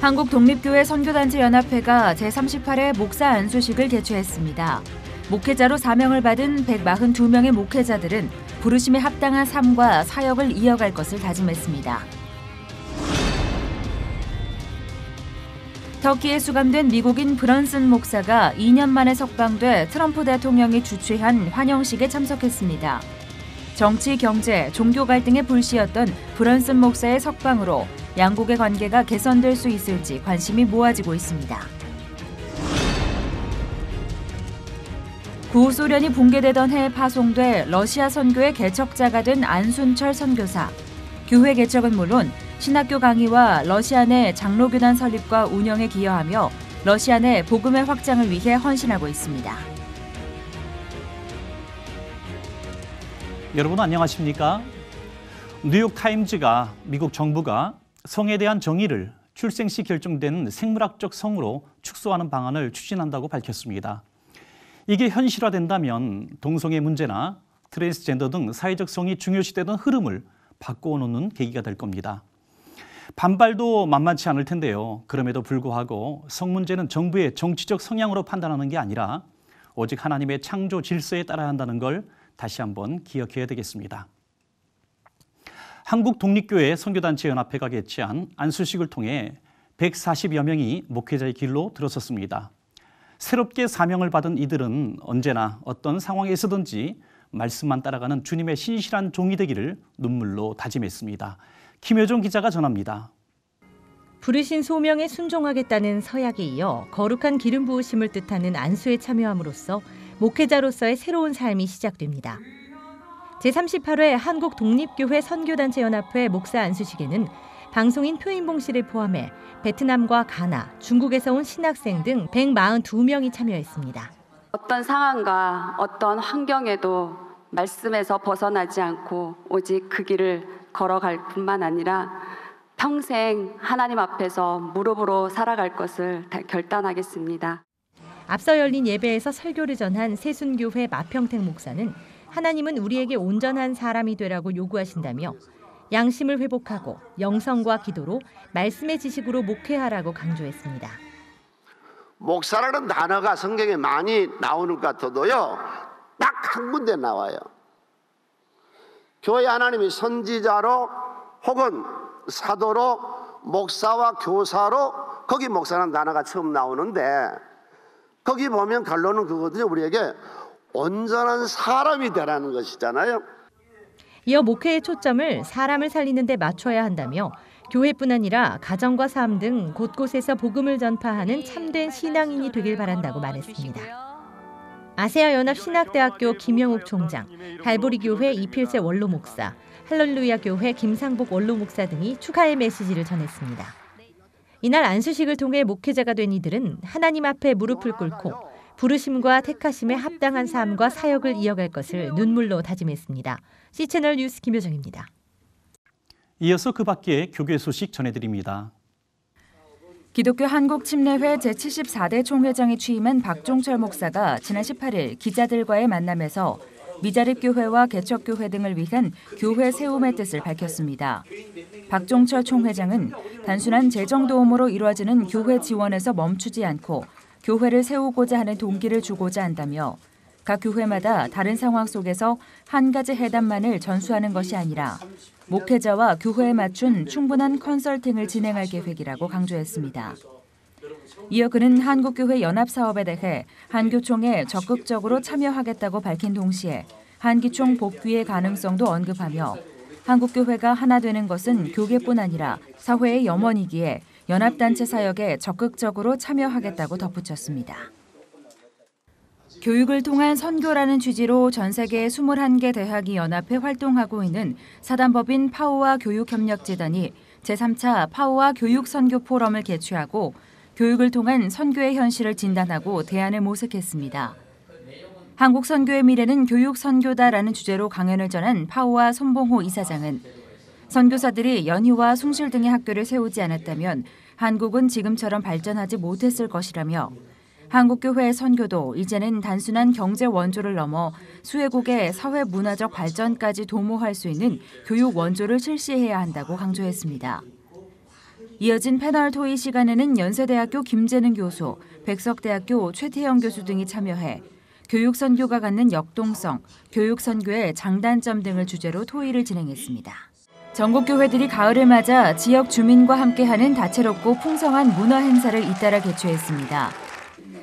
한국독립교회 선교단체연합회가 제38회 목사 안수식을 개최했습니다. 목회자로 사명을 받은 142명의 목회자들은 부르심에 합당한 삶과 사역을 이어갈 것을 다짐했습니다. 터키에 수감된 미국인 브런슨 목사가 2년 만에 석방돼 트럼프 대통령이 주최한 환영식에 참석했습니다. 정치, 경제, 종교 갈등에 불씨였던 브런슨 목사의 석방으로 양국의 관계가 개선될 수 있을지 관심이 모아지고 있습니다. 구소련이 붕괴되던 해에 파송돼 러시아 선교의 개척자가 된 안순철 선교사. 교회 개척은 물론 신학교 강의와 러시아 내 장로교단 설립과 운영에 기여하며 러시아 내 복음의 확장을 위해 헌신하고 있습니다. 여러분 안녕하십니까? 뉴욕타임즈가 미국 정부가 성에 대한 정의를 출생 시 결정되는 생물학적 성으로 축소하는 방안을 추진한다고 밝혔습니다. 이게 현실화된다면 동성애 문제나 트랜스젠더 등 사회적 성이 중요시되던 흐름을 바꿔놓는 계기가 될 겁니다. 반발도 만만치 않을 텐데요. 그럼에도 불구하고 성 문제는 정부의 정치적 성향으로 판단하는 게 아니라 오직 하나님의 창조 질서에 따라야 한다는 걸 다시 한번 기억해야 되겠습니다. 한국독립교회 선교단체연합회가 개최한 안수식을 통해 140여 명이 목회자의 길로 들어섰습니다. 새롭게 사명을 받은 이들은 언제나 어떤 상황에서든지 말씀만 따라가는 주님의 신실한 종이 되기를 눈물로 다짐했습니다. 김효정 기자가 전합니다. 부르신 소명에 순종하겠다는 서약에 이어 거룩한 기름 부으심을 뜻하는 안수에 참여함으로써 목회자로서의 새로운 삶이 시작됩니다. 제38회 한국독립교회 선교단체연합회 목사 안수식에는 방송인 표인봉 씨를 포함해 베트남과 가나, 중국에서 온 신학생 등 142명이 참여했습니다. 어떤 상황과 어떤 환경에도 말씀에서 벗어나지 않고 오직 그 길을 걸어갈 뿐만 아니라 평생 하나님 앞에서 무릎으로 살아갈 것을 결단하겠습니다. 앞서 열린 예배에서 설교를 전한 세순교회 마평택 목사는 하나님은 우리에게 온전한 사람이 되라고 요구하신다며 양심을 회복하고 영성과 기도로 말씀의 지식으로 목회하라고 강조했습니다. 목사라는 단어가 성경에 많이 나오는 것 같아도요, 딱 한 군데 나와요. 교회 하나님이 선지자로 혹은 사도로 목사와 교사로, 거기 목사라는 단어가 처음 나오는데 거기 보면 결론은 그거거든요. 우리에게 온전한 사람이 되라는 것이잖아요. 이어 목회의 초점을 사람을 살리는 데 맞춰야 한다며 교회뿐 아니라 가정과 삶 등 곳곳에서 복음을 전파하는 참된 신앙인이 되길 바란다고 말했습니다. 아세아연합 신학대학교 김영욱 총장, 갈보리교회 이필재 원로 목사, 할렐루야 교회 김상복 원로 목사 등이 축하의 메시지를 전했습니다. 이날 안수식을 통해 목회자가 된 이들은 하나님 앞에 무릎을 꿇고 부르심과 택하심에 합당한 삶과 사역을 이어갈 것을 눈물로 다짐했습니다. C채널 뉴스 김효정입니다. 이어서 그 밖의 교계 소식 전해드립니다. 기독교 한국침례회 제74대 총회장에 취임한 박종철 목사가 지난 18일 기자들과의 만남에서 미자립교회와 개척교회 등을 위한 교회 세움의 뜻을 밝혔습니다. 박종철 총회장은 단순한 재정 도움으로 이루어지는 교회 지원에서 멈추지 않고 교회를 세우고자 하는 동기를 주고자 한다며 각 교회마다 다른 상황 속에서 한 가지 해답만을 전수하는 것이 아니라 목회자와 교회에 맞춘 충분한 컨설팅을 진행할 계획이라고 강조했습니다. 이어 그는 한국교회 연합사업에 대해 한교총에 적극적으로 참여하겠다고 밝힌 동시에 한기총 복귀의 가능성도 언급하며 한국교회가 하나 되는 것은 교계뿐 아니라 사회의 염원이기에 연합단체 사역에 적극적으로 참여하겠다고 덧붙였습니다. 교육을 통한 선교라는 취지로 전 세계 21개 대학이 연합해 활동하고 있는 사단법인 파우아 교육협력재단이 제3차 파우아 교육선교 포럼을 개최하고 교육을 통한 선교의 현실을 진단하고 대안을 모색했습니다. 한국 선교의 미래는 교육 선교다라는 주제로 강연을 전한 파우아 손봉호 이사장은 선교사들이 연희와 숭실 등의 학교를 세우지 않았다면 한국은 지금처럼 발전하지 못했을 것이라며 한국교회의 선교도 이제는 단순한 경제 원조를 넘어 수혜국의 사회 문화적 발전까지 도모할 수 있는 교육 원조를 실시해야 한다고 강조했습니다. 이어진 패널 토의 시간에는 연세대학교 김재능 교수, 백석대학교 최태영 교수 등이 참여해 교육 선교가 갖는 역동성, 교육 선교의 장단점 등을 주제로 토의를 진행했습니다. 전국 교회들이 가을을 맞아 지역 주민과 함께하는 다채롭고 풍성한 문화 행사를 잇따라 개최했습니다.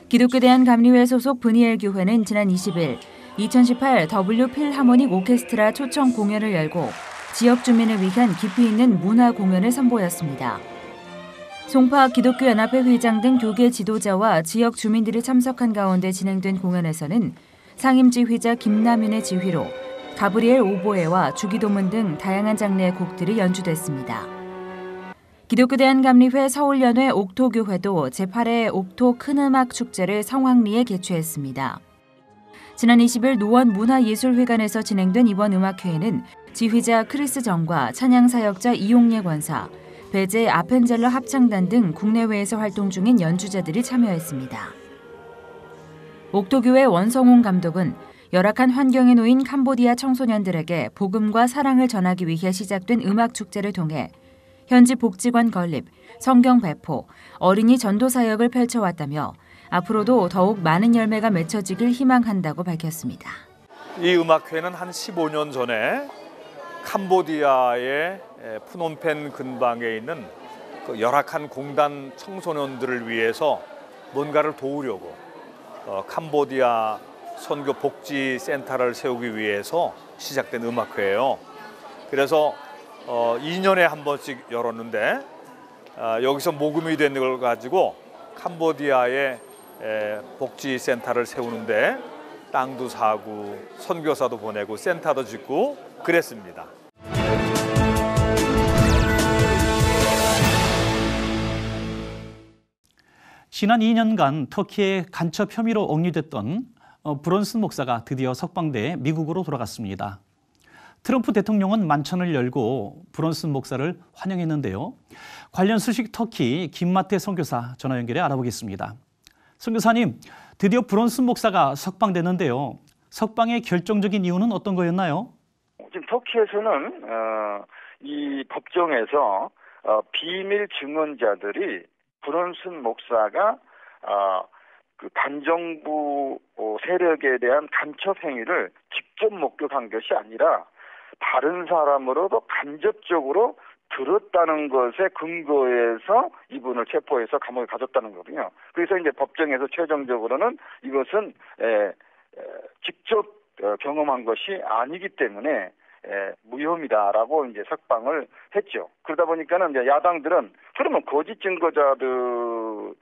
기독교대한감리회 소속 브니엘 교회는 지난 20일 2018 W 필하모닉 오케스트라 초청 공연을 열고 지역 주민을 위한 깊이 있는 문화 공연을 선보였습니다. 송파 기독교연합회 회장 등 교계 지도자와 지역 주민들이 참석한 가운데 진행된 공연에서는 상임지휘자 김남윤의 지휘로 가브리엘 오보에와 주기도문 등 다양한 장르의 곡들이 연주됐습니다. 기독교대한감리회 서울연회 옥토교회도 제8회 옥토 큰음악 축제를 성황리에 개최했습니다. 지난 20일 노원 문화예술회관에서 진행된 이번 음악회에는 지휘자 크리스 정과 찬양사역자 이용예 권사, 배제 아펜젤러 합창단 등 국내외에서 활동 중인 연주자들이 참여했습니다. 옥토교회 원성홍 감독은 열악한 환경에 놓인 캄보디아 청소년들에게 복음과 사랑을 전하기 위해 시작된 음악 축제를 통해 현지 복지관 건립, 성경 배포, 어린이 전도 사역을 펼쳐왔다며 앞으로도 더욱 많은 열매가 맺혀지길 희망한다고 밝혔습니다. 이 음악회는 한 15년 전에 캄보디아의 푸놈펜 근방에 있는 그 열악한 공단 청소년들을 위해서 뭔가를 도우려고 캄보디아 선교 복지 센터를 세우기 위해서 시작된 음악회예요. 그래서 2년에 한 번씩 열었는데 여기서 모금이 된 걸 가지고 캄보디아의 복지 센터를 세우는데 땅도 사고 선교사도 보내고 센터도 짓고 그랬습니다. 지난 2년간 터키의 간첩 혐의로 억류됐던 브론슨 목사가 드디어 석방돼 미국으로 돌아갔습니다. 트럼프 대통령은 만찬을 열고 브론슨 목사를 환영했는데요. 관련 소식 터키 김마태 선교사 전화 연결해 알아보겠습니다. 선교사님, 드디어 브론슨 목사가 석방됐는데요. 석방의 결정적인 이유는 어떤 거였나요? 지금 터키에서는 이 법정에서 비밀 증언자들이 브론슨 목사가 그 반정부 세력에 대한 간첩 행위를 직접 목격한 것이 아니라 다른 사람으로도 간접적으로 들었다는 것에 근거해서 이분을 체포해서 감옥에 가졌다는 거거든요. 그래서 이제 법정에서 최종적으로는 이것은 직접 경험한 것이 아니기 때문에 무혐의다라고 이제 석방을 했죠. 그러다 보니까는 이제 야당들은 그러면 거짓 증거자들이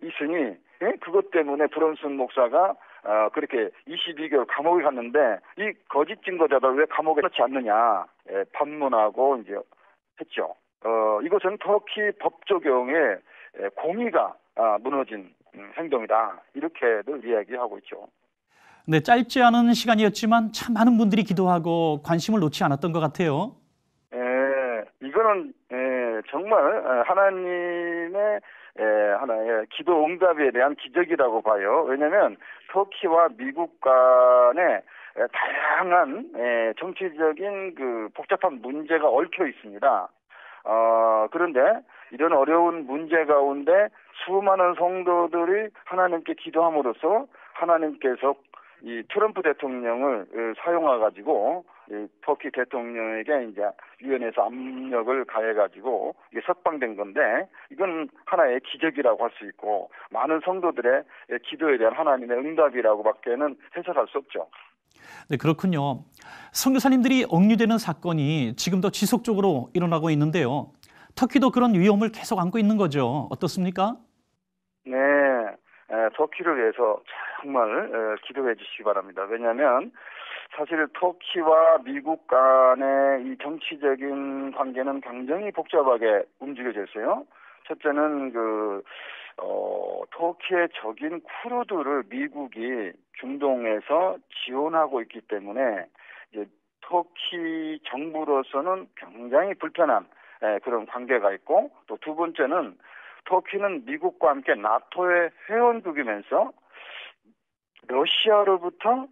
있으니 그것 때문에 브론슨 목사가 그렇게 22개월 감옥에 갔는데 이 거짓 증거자들 왜 감옥에 넣지 않느냐 반문하고 이제 했죠. 이것은 터키 법 적용의 공의가 무너진 행동이다 이렇게도 이야기하고 있죠. 네, 짧지 않은 시간이었지만 참 많은 분들이 기도하고 관심을 놓지 않았던 것 같아요. 이거는 정말 하나님의 하나의 기도 응답에 대한 기적이라고 봐요. 왜냐하면 터키와 미국 간에 다양한 정치적인 그 복잡한 문제가 얽혀 있습니다. 그런데 이런 어려운 문제 가운데 수많은 성도들이 하나님께 기도함으로써 하나님께서 이 트럼프 대통령을 사용해가지고 터키 대통령에게 이제 유엔에서 압력을 가해가지고 이게 석방된 건데 이건 하나의 기적이라고 할 수 있고 많은 성도들의 기도에 대한 하나님의 응답이라고밖에는 해석할 수 없죠. 네, 그렇군요. 선교사님들이 억류되는 사건이 지금도 지속적으로 일어나고 있는데요. 터키도 그런 위험을 계속 안고 있는 거죠. 어떻습니까? 네, 터키를 위해서 정말 기도해 주시기 바랍니다. 왜냐하면 사실 터키와 미국 간의 이 정치적인 관계는 굉장히 복잡하게 움직여져 있어요. 첫째는 터키의 적인 쿠르드를 미국이 중동에서 지원하고 있기 때문에 이제 터키 정부로서는 굉장히 불편한 그런 관계가 있고 또 두 번째는 터키는 미국과 함께 나토의 회원국이면서 러시아로부터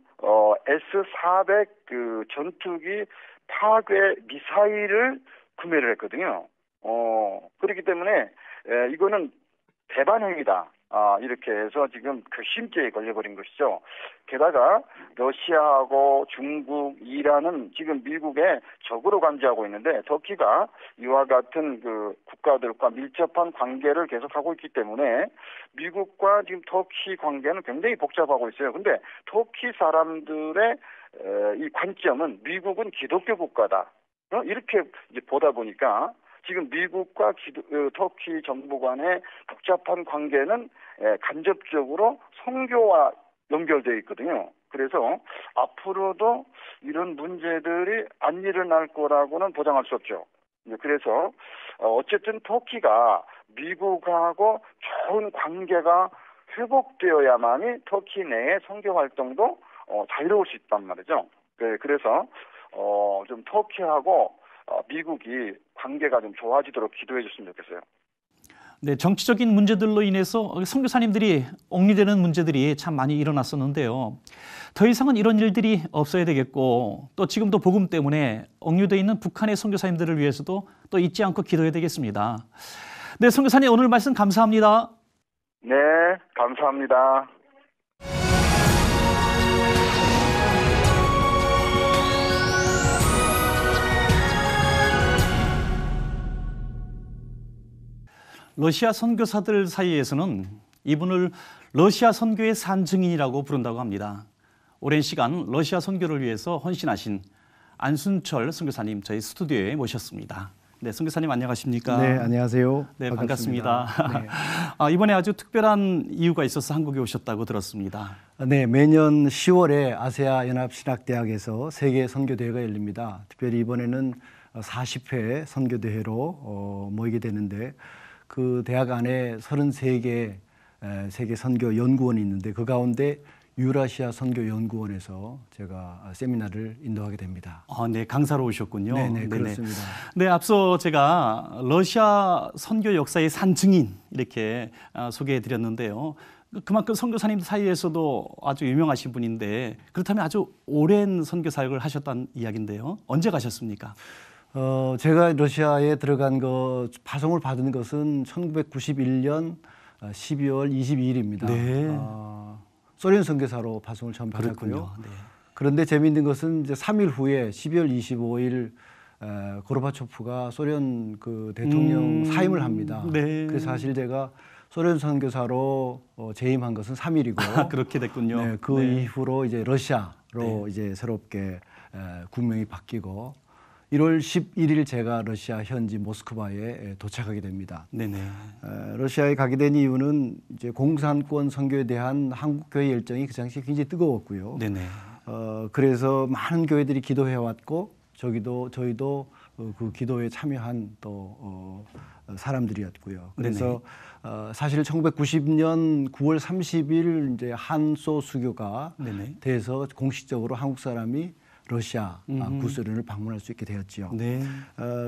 S-400 그 전투기 파괴 미사일을 구매를 했거든요. 그렇기 때문에 이거는 대반응이다. 이렇게 해서 지금 심기에 걸려버린 것이죠. 게다가 러시아하고 중국, 이란은 지금 미국의 적으로 간주하고 있는데 터키가 이와 같은 그 국가들과 밀접한 관계를 계속하고 있기 때문에 미국과 지금 터키 관계는 굉장히 복잡하고 있어요. 근데 터키 사람들의 이 관점은 미국은 기독교 국가다. 이렇게 이제 보다 보니까 지금 미국과 터키 정부 간의 복잡한 관계는 간접적으로 선교와 연결되어 있거든요. 그래서 앞으로도 이런 문제들이 안 일어날 거라고는 보장할 수 없죠. 그래서 어쨌든 터키가 미국하고 좋은 관계가 회복되어야만이 터키 내의 선교 활동도 자유로울 수 있단 말이죠. 그래서 좀 터키하고 미국이 관계가 좀 좋아지도록 기도해 줬으면 좋겠어요. 네, 정치적인 문제들로 인해서 선교사님들이 옥리되는 문제들이 참 많이 일어났었는데요. 더 이상은 이런 일들이 없어야 되겠고 또 지금도 복음 때문에 옥류되어 있는 북한의 선교사님들을 위해서도 또 잊지 않고 기도해야 되겠습니다. 네, 선교사님 오늘 말씀 감사합니다. 네, 감사합니다. 러시아 선교사들 사이에서는 이분을 러시아 선교의 산 증인이라고 부른다고 합니다. 오랜 시간 러시아 선교를 위해서 헌신하신 안순철 선교사님 저희 스튜디오에 모셨습니다. 네, 선교사님 안녕하십니까? 네, 안녕하세요. 네, 반갑습니다. 네. 이번에 아주 특별한 이유가 있어서 한국에 오셨다고 들었습니다. 네, 매년 10월에 아세아 연합신학대학에서 세계 선교대회가 열립니다. 특별히 이번에는 40회 선교대회로 모이게 되는데 그 대학 안에 33개 세계 선교 연구원이 있는데 그 가운데 유라시아 선교 연구원에서 제가 세미나를 인도하게 됩니다. 네, 강사로 오셨군요. 네네, 그렇습니다. 네, 앞서 제가 러시아 선교 역사의 산 증인 이렇게 소개해 드렸는데요. 그만큼 선교사님 사이에서도 아주 유명하신 분인데 그렇다면 아주 오랜 선교 사역을 하셨다는 이야기인데요. 언제 가셨습니까? 제가 러시아에 들어간 파송을 받은 것은 1991년 12월 22일입니다. 네. 소련 선교사로 파송을 처음 받았고요. 네. 그런데 재미있는 것은 이제 3일 후에 12월 25일 고르바초프가 소련 그 대통령 사임을 합니다. 네. 그래서 사실 제가 소련 선교사로 재임한 것은 3일이고 그렇게 됐군요. 네, 그 네. 이후로 이제 러시아로 이제 새롭게 국명이 바뀌고 1월 11일 제가 러시아 현지 모스크바에 도착하게 됩니다. 네네. 러시아에 가게 된 이유는 이제 공산권 선교에 대한 한국 교회 열정이 그 당시에 굉장히 뜨거웠고요. 네네. 그래서 많은 교회들이 기도해 왔고 저희도 그 기도에 참여한 또 사람들이었고요. 그래서 사실 1990년 9월 30일 이제 한소 수교가 네네. 돼서 공식적으로 한국 사람이 러시아 구소련을 방문할 수 있게 되었지요. 네.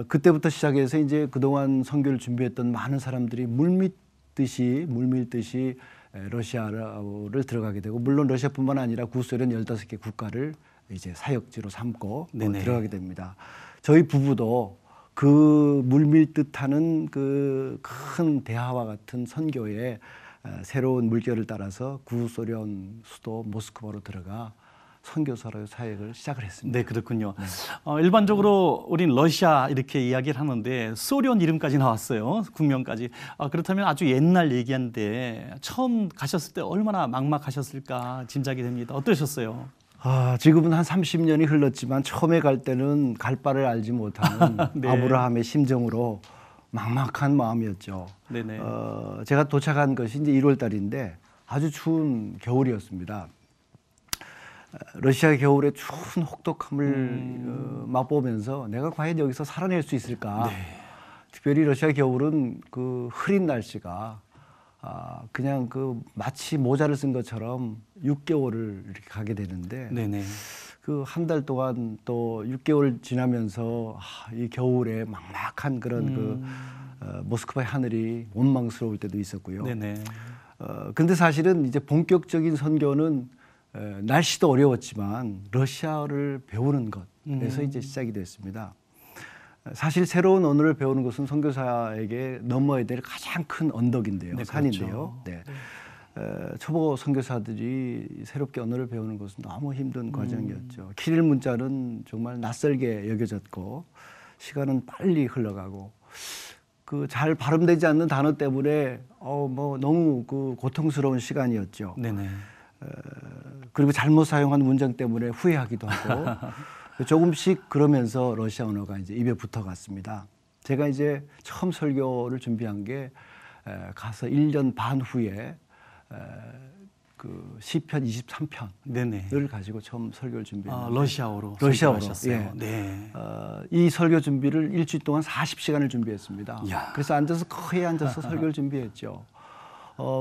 그때부터 시작해서 이제 그동안 선교를 준비했던 많은 사람들이 물밀듯이 러시아를 들어가게 되고 물론 러시아뿐만 아니라 구소련 15개 국가를 이제 사역지로 삼고 들어가게 됩니다. 저희 부부도 그 물밀듯하는 그 큰 대하와 같은 선교의 새로운 물결을 따라서 구소련 수도 모스크바로 들어가 선교사로의 사역을 시작을 했습니다. 네, 그렇군요. 네. 일반적으로 우린 러시아 이렇게 이야기를 하는데 소련 이름까지 나왔어요. 국명까지. 그렇다면 아주 옛날 얘기인데 처음 가셨을 때 얼마나 막막하셨을까 짐작이 됩니다. 어떠셨어요? 지금은 한 30년이 흘렀지만 처음에 갈 때는 갈 바를 알지 못하는 네. 아브라함의 심정으로 막막한 마음이었죠. 네네. 제가 도착한 것이 이제 1월 달인데 아주 추운 겨울이었습니다. 러시아 겨울의 추운 혹독함을 맛보면서 내가 과연 여기서 살아낼 수 있을까? 네. 특별히 러시아 겨울은 그 흐린 날씨가 그냥 그 마치 모자를 쓴 것처럼 6개월을 이렇게 가게 되는데 네네. 그 한 달 동안 또 6개월 지나면서 이 겨울에 막막한 그런 모스크바의 하늘이 원망스러울 때도 있었고요. 네네. 근데 사실은 이제 본격적인 선교는 날씨도 어려웠지만 러시아를 배우는 것에서 이제 시작이 됐습니다. 사실 새로운 언어를 배우는 것은 선교사에게 넘어야 될 가장 큰 언덕인데요. 네, 산인데요. 그렇죠. 네. 초보 선교사들이 새롭게 언어를 배우는 것은 너무 힘든 과정이었죠. 키릴 문자는 정말 낯설게 여겨졌고 시간은 빨리 흘러가고 그 잘 발음되지 않는 단어 때문에 뭐 너무 그 고통스러운 시간이었죠. 네네. 그리고 잘못 사용한 문장 때문에 후회하기도 하고 조금씩 그러면서 러시아 언어가 이제 입에 붙어갔습니다. 제가 이제 처음 설교를 준비한 게 가서 1년 반 후에 그 시편 23편을 네네. 가지고 처음 설교를 준비했는데 러시아어로 하셨어요. 예. 네. 이 설교 준비를 일주일 동안 40시간을 준비했습니다. 이야. 그래서 거기에 앉아서 설교를 준비했죠.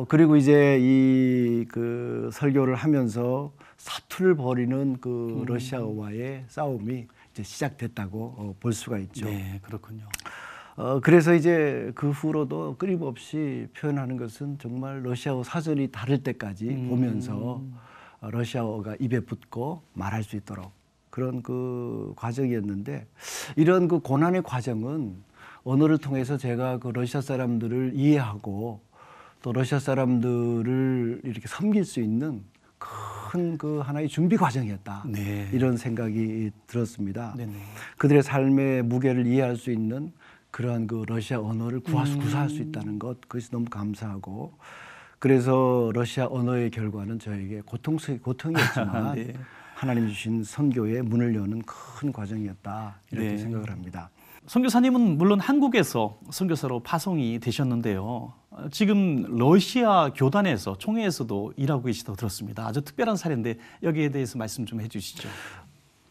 그리고 이제 이 그 설교를 하면서 사투를 벌이는 그 러시아어와의 싸움이 이제 시작됐다고 볼 수가 있죠. 네, 그렇군요. 그래서 이제 그 후로도 끊임없이 표현하는 것은 정말 러시아어 사전이 다를 때까지 보면서 러시아어가 입에 붙고 말할 수 있도록 그런 그 과정이었는데 이런 그 고난의 과정은 언어를 통해서 제가 그 러시아 사람들을 이해하고 또 러시아 사람들을 이렇게 섬길 수 있는 큰 그 하나의 준비 과정이었다. 네. 이런 생각이 들었습니다. 네네. 그들의 삶의 무게를 이해할 수 있는 그러한 그 러시아 언어를 구사할 수 있다는 것, 그것이 너무 감사하고 그래서 러시아 언어의 결과는 저에게 고통이었지만 네. 하나님 주신 선교의 문을 여는 큰 과정이었다 이렇게 네. 생각을 합니다. 선교사님은 물론 한국에서 선교사로 파송이 되셨는데요. 지금 러시아 교단에서 총회에서도 일하고 계시다고 들었습니다. 아주 특별한 사례인데 여기에 대해서 말씀 좀 해주시죠.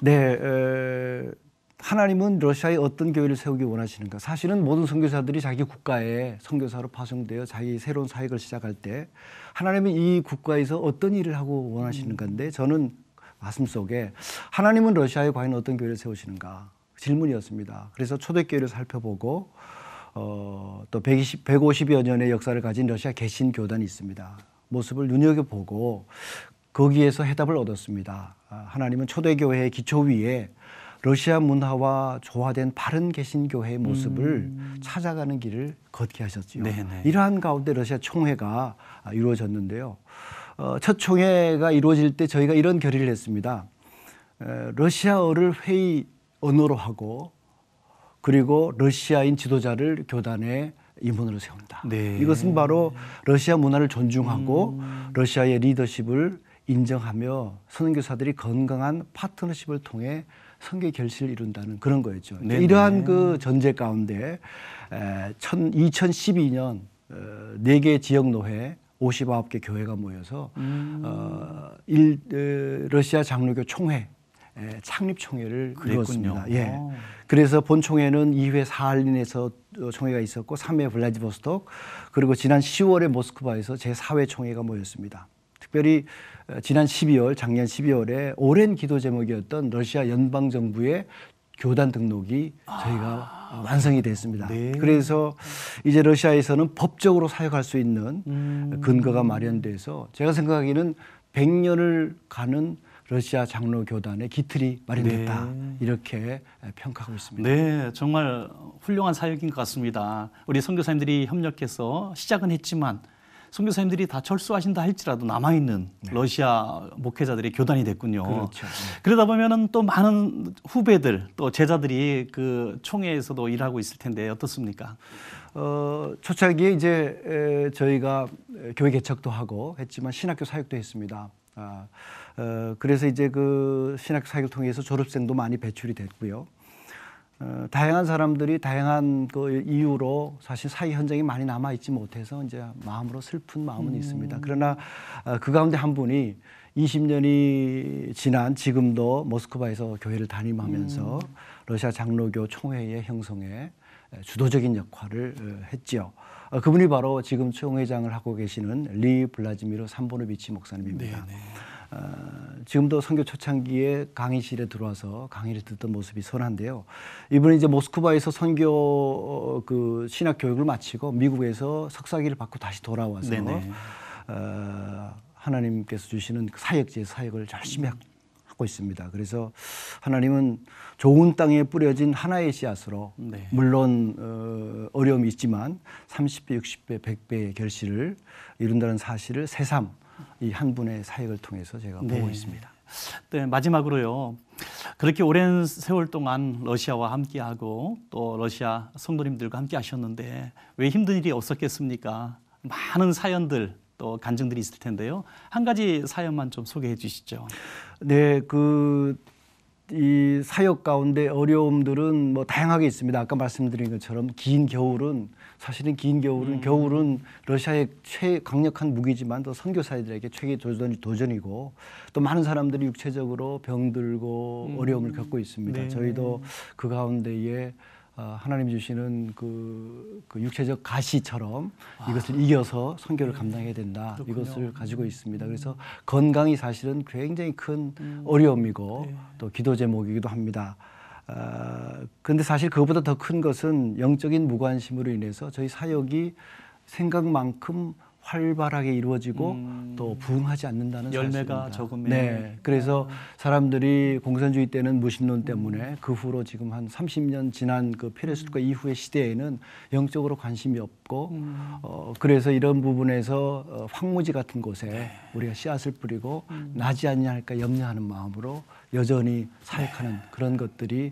네, 하나님은 러시아에 어떤 교회를 세우기 원하시는가? 사실은 모든 선교사들이 자기 국가에 선교사로 파송되어 자기 새로운 사역을 시작할 때 하나님은 이 국가에서 어떤 일을 하고 원하시는가인데 저는 가슴속에 하나님은 러시아에 과연 어떤 교회를 세우시는가? 질문이었습니다. 그래서 초대교회를 살펴보고 또 150여 년의 역사를 가진 러시아 개신교단이 있습니다. 모습을 눈여겨보고 거기에서 해답을 얻었습니다. 하나님은 초대교회의 기초 위에 러시아 문화와 조화된 바른 개신교회의 모습을 찾아가는 길을 걷게 하셨지요. 네네. 이러한 가운데 러시아 총회가 이루어졌는데요. 첫 총회가 이루어질 때 저희가 이런 결의를 했습니다. 러시아어를 회의 언어로 하고 그리고 러시아인 지도자를 교단의 임원으로 세운다. 네. 이것은 바로 러시아 문화를 존중하고 러시아의 리더십을 인정하며 선교사들이 건강한 파트너십을 통해 선교 결실을 이룬다는 그런 거였죠. 네네. 이러한 그 전제 가운데 2012년 4개 지역노회 59개 교회가 모여서 러시아 장로교 총회 창립 총회를 이루었습니다. 예. 그래서 본 총회는 2회 사할린에서 총회가 있었고 3회 블라디보스톡 그리고 지난 10월에 모스크바에서 제4회 총회가 모였습니다. 특별히 지난 12월 작년 12월에 오랜 기도 제목이었던 러시아 연방 정부의 교단 등록이 저희가 완성이 됐습니다. 네. 그래서 이제 러시아에서는 법적으로 사역할 수 있는 근거가 마련돼서 제가 생각하기에는 100년을 가는 러시아 장로 교단의 기틀이 마련됐다. 네. 이렇게 평가하고 있습니다. 네, 정말 훌륭한 사역인 것 같습니다. 우리 선교사님들이 협력해서 시작은 했지만 선교사님들이 다 철수하신다 할지라도 남아있는 러시아 목회자들의 교단이 됐군요. 그렇죠. 그러다 보면은 또 많은 후배들 또 제자들이 그 총회에서도 일하고 있을 텐데 어떻습니까? 초창기에 이제 저희가 교회 개척도 하고 했지만 신학교 사역도 했습니다. 그래서 이제 그 신학교 사역을 통해서 졸업생도 많이 배출이 됐고요. 다양한 사람들이 다양한 그 이유로 사실 사회 현장에 많이 남아있지 못해서 이제 마음으로 슬픈 마음은 있습니다. 그러나 그 가운데 한 분이 20년이 지난 지금도 모스크바에서 교회를 담임하면서 러시아 장로교 총회의 형성에 주도적인 역할을 했지요. 그분이 바로 지금 총회장을 하고 계시는 리 블라지미르 삼보노비치 목사님입니다. 지금도 선교 초창기에 강의실에 들어와서 강의를 듣던 모습이 선한데요. 이분이 이제 모스크바에서 선교 그 신학 교육을 마치고 미국에서 석사기를 받고 다시 돌아와서 하나님께서 주시는 사역지의 사역을 열심히 하고 있습니다. 그래서 하나님은 좋은 땅에 뿌려진 하나의 씨앗으로 네. 물론 어려움이 있지만 30배, 60배, 100배의 결실을 이룬다는 사실을 새삼 이 한 분의 사역을 통해서 제가 네. 보고 있습니다. 네, 마지막으로요. 그렇게 오랜 세월 동안 러시아와 함께하고 또 러시아 성도님들과 함께 하셨는데 왜 힘든 일이 없었겠습니까? 많은 사연들 또 간증들이 있을 텐데요. 한 가지 사연만 좀 소개해 주시죠. 네, 이 사역 가운데 어려움들은 뭐 다양하게 있습니다. 아까 말씀드린 것처럼 사실은 긴 겨울은 러시아의 최강력한 무기지만 또 선교사들에게 최대 도전이고 또 많은 사람들이 육체적으로 병들고 어려움을 겪고 있습니다. 네. 저희도 그 가운데에 하나님 주시는 그 육체적 가시처럼 이것을 이겨서 선교를 감당해야 된다. 그렇군요. 이것을 가지고 있습니다. 그래서 건강이 사실은 굉장히 큰 어려움이고 또 기도 제목이기도 합니다. 그런데 사실 그것보다 더 큰 것은 영적인 무관심으로 인해서 저희 사역이 생각만큼 활발하게 이루어지고 또 부응하지 않는다는 열매가 사실입니다. 적으면. 네, 그래서 사람들이 공산주의 때는 무신론 때문에 그 후로 지금 한 30년 지난 그 페레스트로이카 이후의 시대에는 영적으로 관심이 없고 그래서 이런 부분에서 황무지 같은 곳에 우리가 씨앗을 뿌리고 나지 않냐 할까 염려하는 마음으로 여전히 사역하는 그런 것들이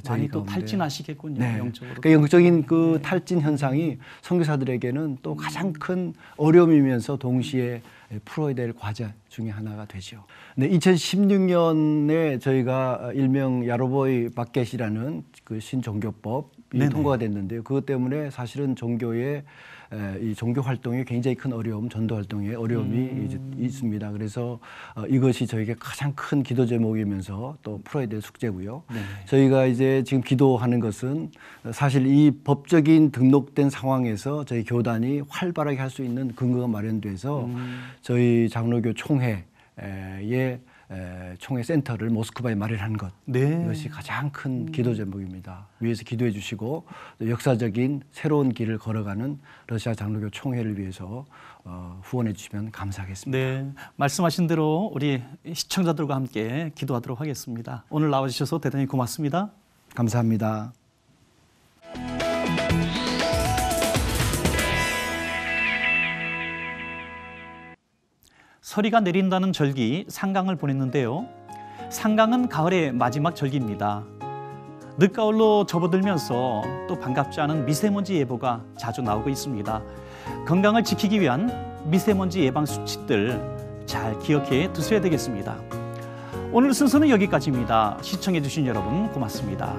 많이 또 가운데. 탈진하시겠군요. 네. 영적으로. 그러니까 영적인 그 탈진 현상이 선교사들에게는 또 가장 큰 어려움이면서 동시에 풀어야 될 과제 중에 하나가 되죠. 네, 2016년에 저희가 일명 야로보이 바켓이라는 그 신종교법이 통과가 됐는데요. 그것 때문에 사실은 종교의 이 종교 활동에 굉장히 큰 어려움, 전도 활동에 어려움이 이제 있습니다. 그래서 이것이 저에게 가장 큰 기도 제목이면서 또 풀어야 될 숙제고요. 네네. 저희가 이제 지금 기도하는 것은 사실 이 법적인 등록된 상황에서 저희 교단이 활발하게 할 수 있는 근거가 마련돼서 저희 장로교 총회의 총회 센터를 모스크바에 마련한 것. 네. 이것이 가장 큰 기도 제목입니다. 위에서 기도해 주시고 또 역사적인 새로운 길을 걸어가는 러시아 장로교 총회를 위해서 후원해 주시면 감사하겠습니다. 네, 말씀하신 대로 우리 시청자들과 함께 기도하도록 하겠습니다. 오늘 나와주셔서 대단히 고맙습니다. 감사합니다. 서리가 내린다는 절기 상강을 보냈는데요. 상강은 가을의 마지막 절기입니다. 늦가을로 접어들면서 또 반갑지 않은 미세먼지 예보가 자주 나오고 있습니다. 건강을 지키기 위한 미세먼지 예방 수칙들 잘 기억해 두셔야 되겠습니다. 오늘 순서는 여기까지입니다. 시청해 주신 여러분 고맙습니다.